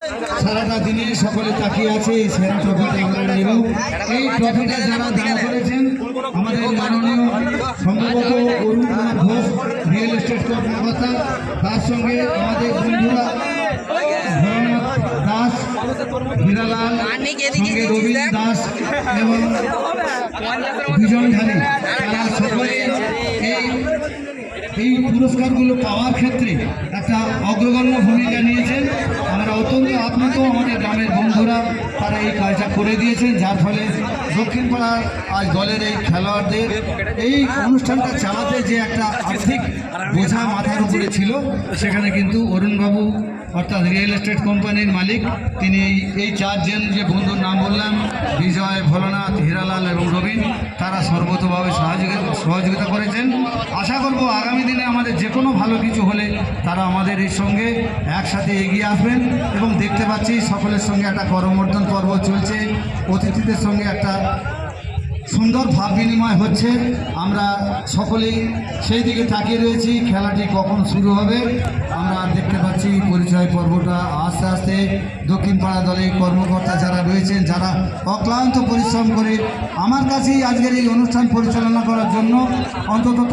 সারাটা দিনে সকলে তাকিয়ে আছে এই সেরা ট্রফিটা আমরা নেব। এই ট্রফিটা যারা দান করেছেন আমাদের মাননীয় সম্ভবত অরুণ কুমার ঘোষ রিয়েল এস্টেট কর্মকর্তা, তার সঙ্গে আমাদের বন্ধুরা ভরনাথ দাস, হীরালাল, সঙ্গে রবীন্দ্র দাস এবং বিজন ঢালি, তারা সকলে এই পুরস্কারগুলো পাওয়ার ক্ষেত্রে একটা অগ্রগণ্য ভূমিকা নিয়েছেন। আমরা অত্যন্ত আপ্লুত, আমাদের গ্রামের বন্ধুরা তারা এই কাজটা করে দিয়েছেন, যার ফলে দক্ষিণ পাড়ার আজ দলের এই খেলোয়াড়দের এই অনুষ্ঠানটা চালাতে যে একটা আর্থিক বোঝা মাথার উপরে ছিল, সেখানে কিন্তু অরুণবাবু অর্থাৎ রিয়েল এস্টেট কোম্পানির মালিক, তিনি এই চারজন যে বন্ধুর নাম বললাম, বিজয়, ভোলানাথ, হীরালাল এবং রবীন, তারা সর্বতভাবে সহযোগিতা করেছেন। আশা করব আগামী দিনে আমাদের যে কোনো ভালো কিছু হলে তারা আমাদের এই সঙ্গে একসাথে এগিয়ে আসবেন। এবং দেখতে পাচ্ছি সকলের সঙ্গে একটা করমর্দন পর্ব চলছে, অতিথিদের সঙ্গে একটা সুন্দর ভাব বিনিময় হচ্ছে। আমরা সকলেই সেই দিকে তাকিয়ে রয়েছি, খেলাটি কখন শুরু হবে। আমরা দেখতে পাচ্ছি পরিচয় পর্বটা আস্তে আস্তে দক্ষিণ পাড়া দলের কর্মকর্তা যারা রয়েছেন, যারা অক্লান্ত পরিশ্রম করে আমার কাছেই আজকের এই অনুষ্ঠান পরিচালনা করার জন্য অন্তত